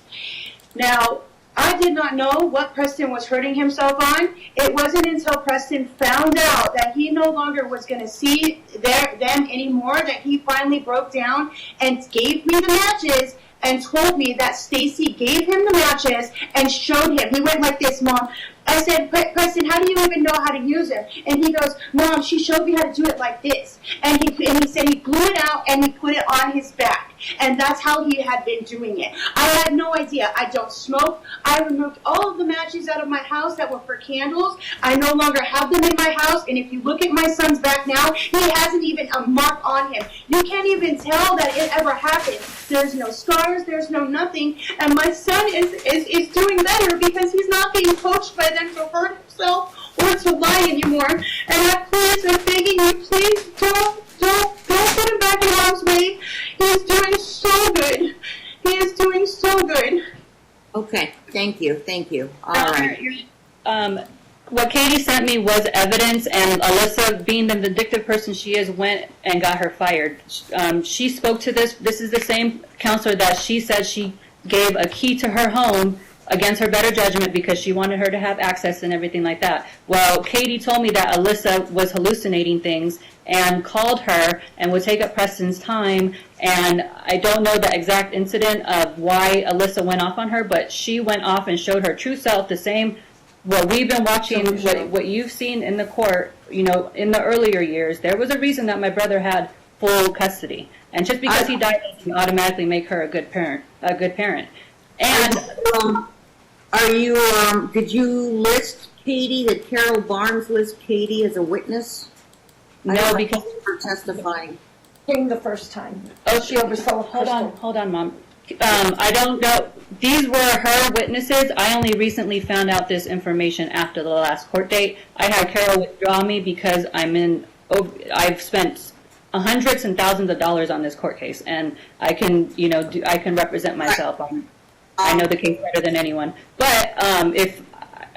S7: Now, I did not know what Preston was hurting himself on. It wasn't until Preston found out that he no longer was going to see them anymore that he finally broke down and gave me the matches and told me that Stacy gave him the matches and showed him. He went like this, Mom. I said, Preston, how do you even know how to use them? And he goes, Mom, she showed me how to do it like this. And he said he blew it out and he put it on his back. And that's how he had been doing it. I had no idea. I don't smoke. I removed all of the matches out of my house that were for candles. I no longer have them in my house. And if you look at my son's back now, he hasn't even a mark on him. You can't even tell that it ever happened. There's no scars. There's no nothing. And my son is doing better because he's not being coached by them to hurt himself or to lie anymore. And I'm begging you, please don't put him back in harm's way. He's doing so good. He is doing so good.
S1: Okay, thank you. All right.
S5: What Katie sent me was evidence, and Alyssa, being the vindictive person she is, went and got her fired. She spoke to this. This is the same counselor that she said she gave a key to her home against her better judgment because she wanted her to have access and everything like that. Well, Katie told me that Alyssa was hallucinating things and called her and would take up Preston's time. And I don't know the exact incident of why Alyssa went off on her, but she went off and showed her true self, the same what we've been watching, what you've seen in the court, in the earlier years. There was a reason that my brother had full custody. And just because he died doesn't automatically make her a good parent. And
S1: did you list Katie, did Carol Barnes list Katie as a witness?
S5: no, because
S1: Her testifying.
S6: Came the first time.
S5: Oh,
S6: She oversaw Crystal.
S5: hold on, Mom. I don't know. These were her witnesses. I only recently found out this information after the last court date. I had Carol withdraw me because I've spent hundreds and thousands of dollars on this court case, and I can, I can represent myself. I know the case better than anyone. But if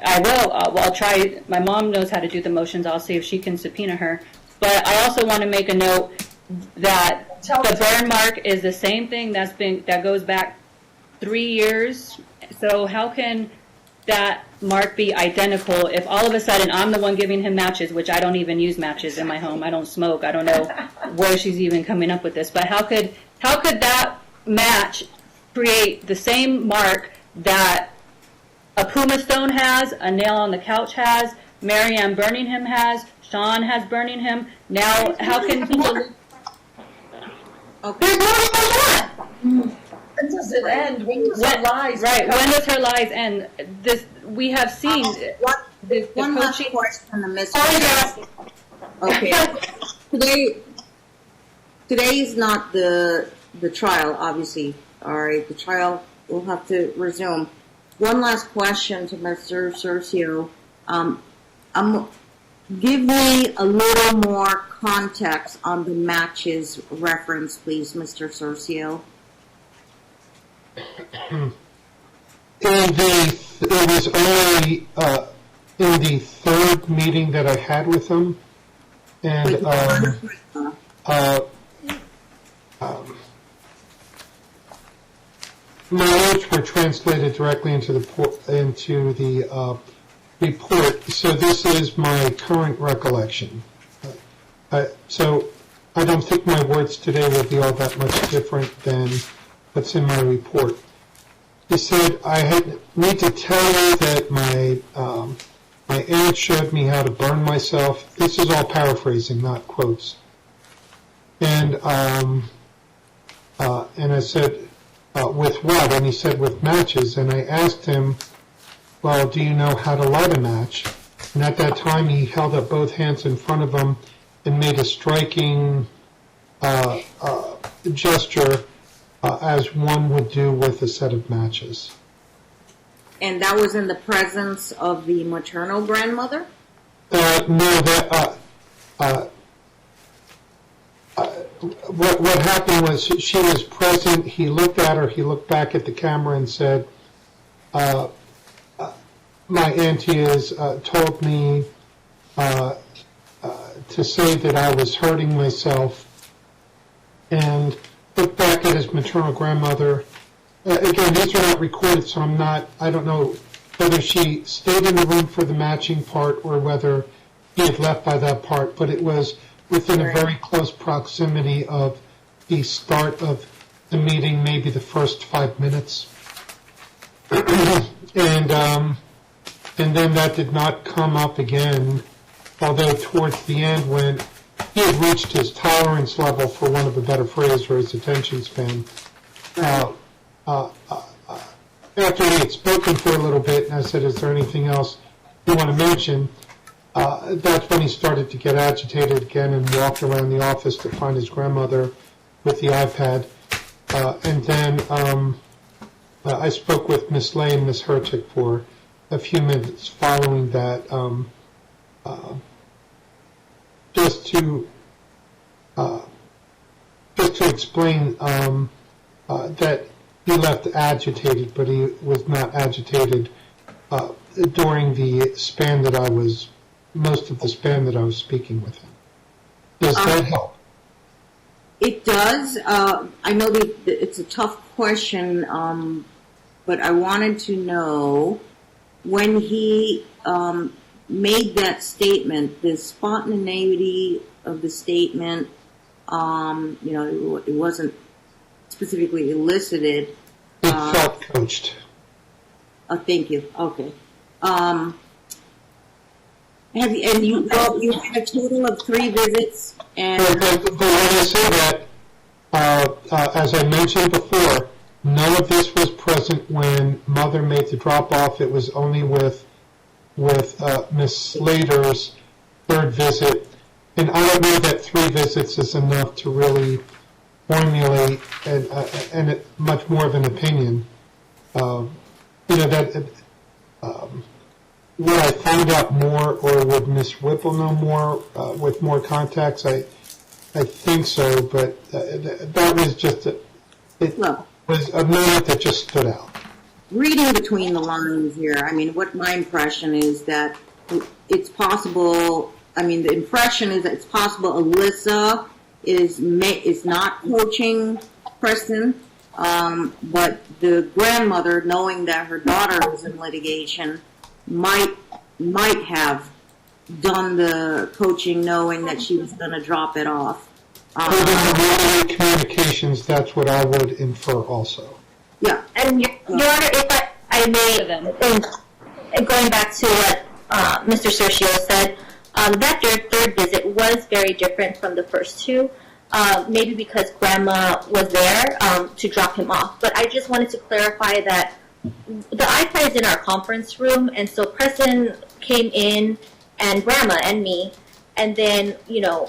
S5: I will, I'll try. My mom knows how to do the motions. I'll see if she can subpoena her. But I also want to make a note that the burn mark is the same thing that goes back 3 years. So how can that mark be identical if all of a sudden I'm the one giving him matches, which I don't even use matches in my home. I don't smoke. I don't know where she's even coming up with this. But how could that match create the same mark that a Puma Stone has, a nail on the couch has, Marianne Birmingham has, Sean has Birmingham? Now, how can people...
S1: Okay.
S6: When does it end? When does her lies?
S5: Right, when does her lies end? This, we have seen...
S1: One last question to Ms. Okay. Today is not the trial, obviously. All right, the trial will have to resume. One last question to Mr. Cercio. Give me a little more context on the matches reference, please, Mr. Cercio.
S4: It was only in the third meeting that I had with him, and my notes were translated directly into the report. So this is my current recollection. So I don't think my words today will be all that much different than what's in my report. He said, I need to tell you that my aunt showed me how to burn myself. This is all paraphrasing, not quotes. And I said, with what? And he said, with matches. And I asked him, well, do you know how to light a match? And at that time, he held up both hands in front of him and made a striking gesture as one would do with a set of matches.
S1: And that was in the presence of the maternal grandmother?
S4: No, what happened was she was present. He looked at her. He looked back at the camera and said, "My auntie has told me to say that I was hurting myself," and looked back at his maternal grandmother. Again, these are not recorded, so I don't know whether she stayed in the room for the matching part or whether he had left by that part, but it was within a very close proximity of the start of the meeting, maybe the first 5 minutes. And then that did not come up again, although towards the end when he had reached his tolerance level, for want of a better phrase, or his attention span. After we had spoken for a little bit, and I said, is there anything else you want to mention? That's when he started to get agitated again and walked around the office to find his grandmother with the iPad. And then I spoke with Miss Lay and Miss Hertick for a few minutes following that, just to explain that he left agitated, but he was not agitated during the span that most of the span that I was speaking with him. Does that help?
S1: It does. I know that it's a tough question, but I wanted to know when he made that statement, the spontaneity of the statement, it wasn't specifically elicited.
S4: It felt coached.
S1: Oh, thank you. Okay. You had a total of 3 visits, and
S4: But when I say that, as I mentioned before, none of this was present when Mother made the drop-off. It was only with Miss Slater's 3rd visit. And I don't know that 3 visits is enough to really formulate and much more of an opinion. Would I find out more, or would Miss Whipple know more with more contacts? I think so, but that was just was a moment that just stood out.
S1: reading between the lines here, I mean, what my impression is that it's possible. I mean, the impression is that it's possible Alyssa is not coaching Preston. But the grandmother, knowing that her daughter was in litigation, might have done the coaching knowing that she was going to drop it off.
S4: Putting the one-way communications, that's what I would infer also.
S1: Yeah.
S3: And Your Honor, if I may, and going back to what Mr. Sergio said, that third visit was very different from the first two. Maybe because Grandma was there to drop him off. But I just wanted to clarify that the iPad is in our conference room, and so Preston came in, and Grandma and me, and then,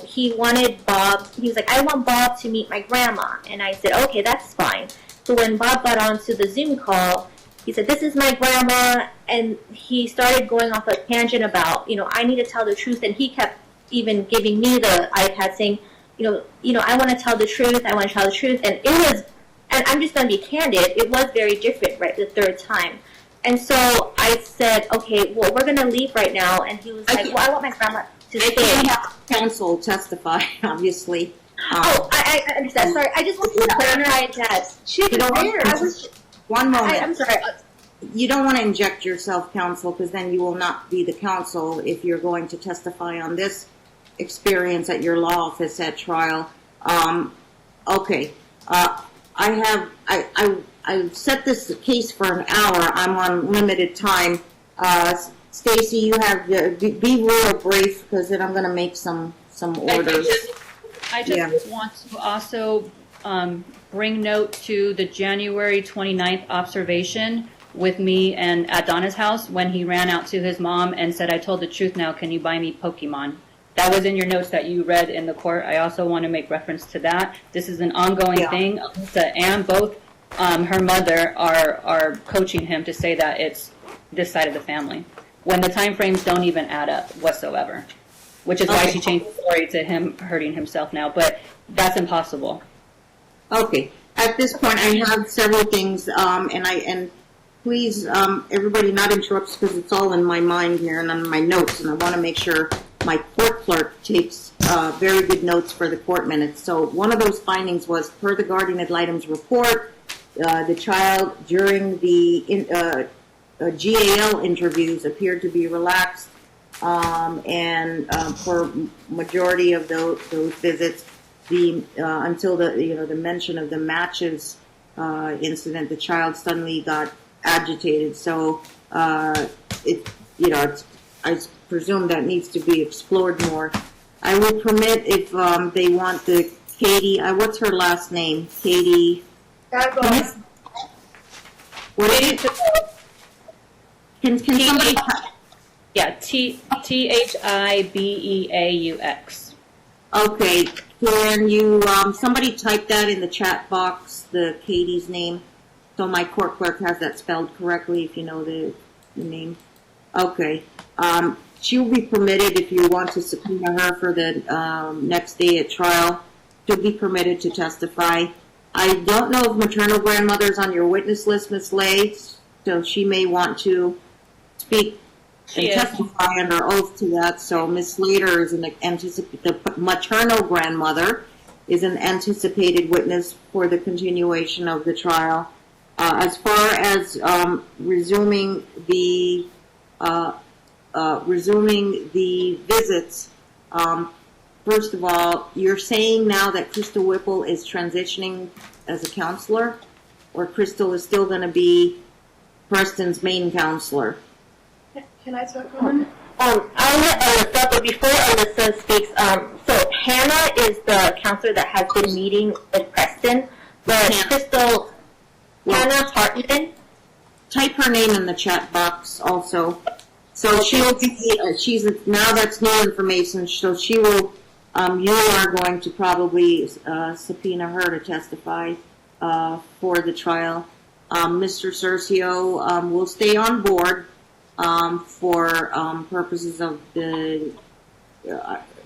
S3: he wanted Bob. He was like, I want Bob to meet my grandma. And I said, okay, that's fine. So when Bob got onto the Zoom call, he said, this is my grandma, and he started going off a tangent about, I need to tell the truth, and he kept even giving me the iPad saying, I want to tell the truth, I want to tell the truth, and it was, and I'm just going to be candid, it was very different, right, the third time. And so I said, okay, well, we're going to leave right now, and he was like, well, I want my grandma to
S1: I
S3: stay.
S1: can't have counsel testify, obviously.
S3: I understand, sorry, I just wanted to clarify that.
S6: She was there. I was.
S1: One moment.
S3: I'm sorry.
S1: You don't want to inject yourself, counsel, because then you will not be the counsel if you're going to testify on this experience at your law office at trial. Okay. I set this case for an hour. I'm on limited time. Stacy, you have be real brief because then I'm going to make some orders.
S5: I just want to also bring note to the January 29th observation with me and at Donna's house when he ran out to his mom and said, I told the truth now, can you buy me Pokemon? That was in your notes that you read in the court. I also want to make reference to that. This is an ongoing thing. Alyssa and both her mother are coaching him to say that it's this side of the family, when the time frames don't even add up whatsoever, which is why she changed the story to him hurting himself now. But that's impossible.
S1: Okay. At this point, I have several things, and please, everybody not interrupt because it's all in my mind here and on my notes, and I want to make sure my court clerk takes very good notes for the court minutes. So one of those findings was, per the guardian ad litem's report, the child during the GAL interviews appeared to be relaxed, and for majority of those visits, until the mention of the matches incident, the child suddenly got agitated. So I presume that needs to be explored more. I will permit if they want the Katie. What's her last name? Katie. What is it? Can somebody?
S5: Yeah, Thibeaux.
S1: Okay. Can you somebody type that in the chat box? The Katie's name, so my court clerk has that spelled correctly. If you know the name. Okay. She will be permitted, if you want to subpoena her for the next day at trial, she'll be permitted to testify. I don't know if maternal grandmother is on your witness list, Ms. Lay, so she may want to speak and testify under oath to that. So Ms. Slater is the maternal grandmother is an anticipated witness for the continuation of the trial. As far as resuming the visits, first of all, you're saying now that Crystal Whipple is transitioning as a counselor, or Crystal is still going to be Preston's main counselor?
S6: Can I talk for a minute?
S3: I'll let Alyssa, but before Alyssa speaks, so Hannah is the counselor that has been meeting with Preston, but Crystal, Hannah Hartman.
S1: Type her name in the chat box also. So she'll be, now that's new information, so she will, you are going to probably subpoena her to testify for the trial. Mr. Cercio will stay on board for purposes of the,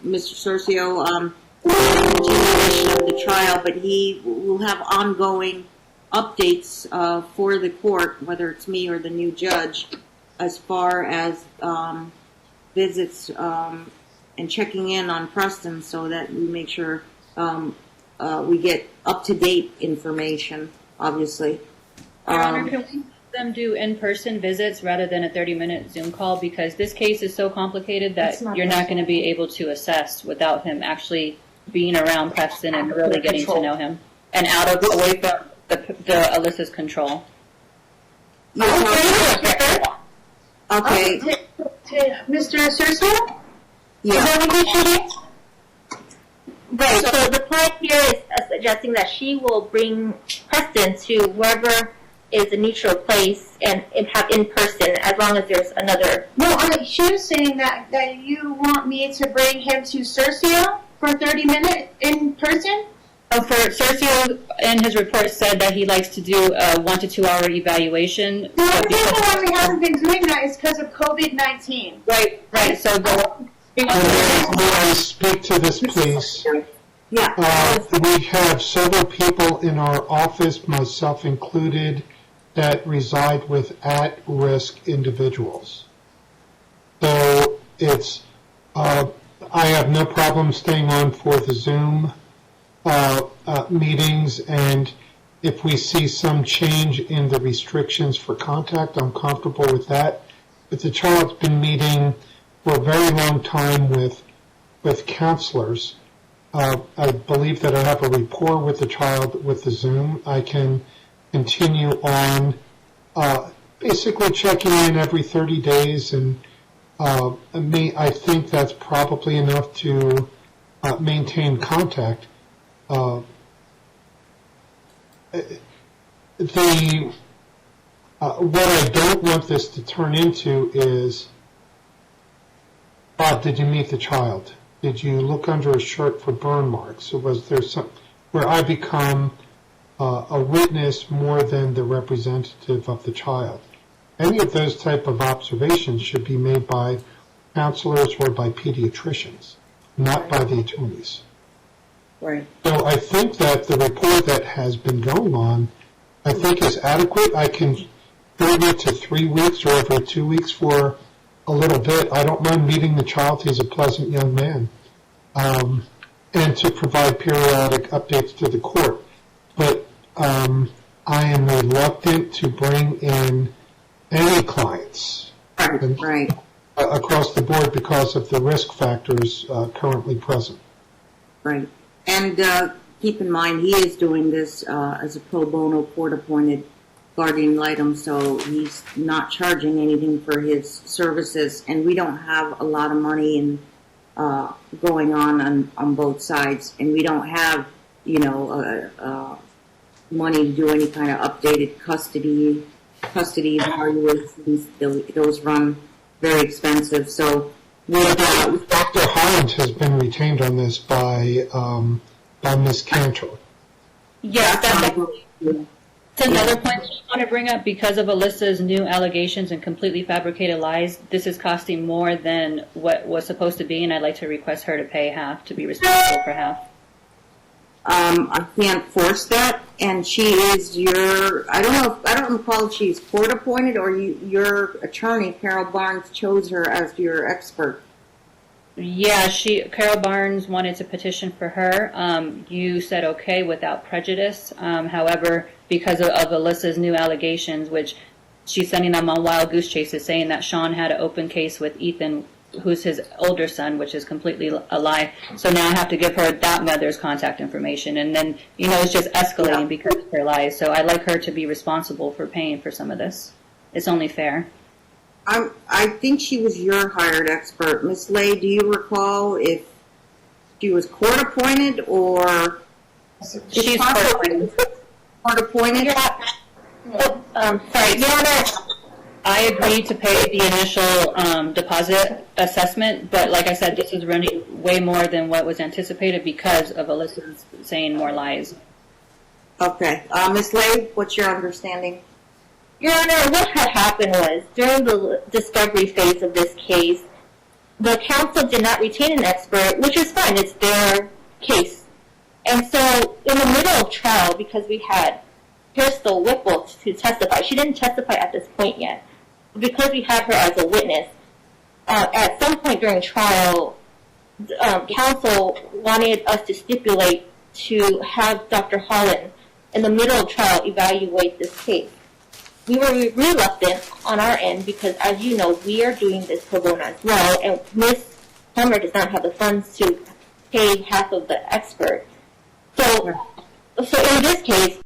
S1: Mr. Cercio, continuation of the trial, but he will have ongoing updates for the court, whether it's me or the new judge, as far as visits and checking in on Preston, so that we make sure we get up-to-date information. obviously.
S5: Your Honor, can we have them do in-person visits rather than a 30-minute Zoom call? Because this case is so complicated that you're not going to be able to assess without him actually being around Preston and really getting to know him and away from the Alyssa's control.
S1: Okay.
S7: Mr. Cercio?
S1: Yeah.
S3: Right, so the point here is suggesting that she will bring Preston to wherever is a neutral place and have in person as long as there's another.
S7: No, she was saying that you want me to bring him to Cercio for 30 minutes in person?
S5: For Cercio, in his report, said that he likes to do a 1 to 2 hour evaluation.
S7: The reason why we haven't been doing that is because of COVID-19.
S5: Right. So go.
S4: May I speak to this, please?
S1: Yeah.
S4: We have several people in our office, myself included, that reside with at-risk individuals. So it's, I have no problem staying on for the Zoom meetings, and if we see some change in the restrictions for contact, I'm comfortable with that. But the child's been meeting for a very long time with counselors. I believe that I have a rapport with the child with the Zoom. I can continue on basically checking in every 30 days, and I think that's probably enough to maintain contact. What I don't want this to turn into is, Bob, did you meet the child? Did you look under a shirt for burn marks? Or was there some where I become a witness more than the representative of the child? Any of those type of observations should be made by counselors or by pediatricians, not by the attorneys.
S1: Right.
S4: So I think that the report that has been going on, I think is adequate. I can bring it to 3 weeks or every 2 weeks for a little bit. I don't mind meeting the child. He's a pleasant young man. And to provide periodic updates to the court. But I am reluctant to bring in any clients
S1: Right.
S4: across the board because of the risk factors currently present.
S1: Right. And keep in mind, he is doing this as a pro bono court-appointed guardian litem, so he's not charging anything for his services, and we don't have a lot of money in going on both sides, and we don't have, money to do any kind of updated custody evaluations. Those run very expensive, so
S4: Dr. Holland has been retained on this by Ms. Cantor.
S5: Yes, that's another point I want to bring up. Because of Alyssa's new allegations and completely fabricated lies, this is costing more than what was supposed to be, and I'd like to request her to pay half, to be responsible for half.
S1: I can't force that, and she is I don't recall if she's court appointed or your attorney, Carol Barnes, chose her as your expert.
S5: Yeah, Carol Barnes wanted to petition for her. You said okay without prejudice. However, because of Alyssa's new allegations, which she's sending them on wild goose chases, saying that Sean had an open case with Ethan, who's his older son, which is completely a lie. So now I have to give her that mother's contact information. And then, it's just escalating because of her lies. So I'd like her to be responsible for paying for some of this. It's only fair.
S1: I think she was your hired expert. Ms. Lay, do you recall if she was court appointed or
S5: She's court
S1: appointed?
S3: Yeah. Sorry, Your Honor.
S5: I agreed to pay the initial deposit assessment, but like I said, this is running way more than what was anticipated because of Alyssa's saying more lies.
S1: Okay. Ms. Lay, what's your understanding?
S3: Your Honor, what had happened was, during the discovery phase of this case, the counsel did not retain an expert, which is fine, it's their case. And so, in the middle of trial, because we had Crystal Whipple to testify, she didn't testify at this point yet, because we had her as a witness, at some point during trial, counsel wanted us to stipulate to have Dr. Holland in the middle of trial, evaluate this case. We were reluctant on our end because, as you know, we are doing this pro bono as well, and Ms. Hummer does not have the funds to pay half of the expert. So in this case,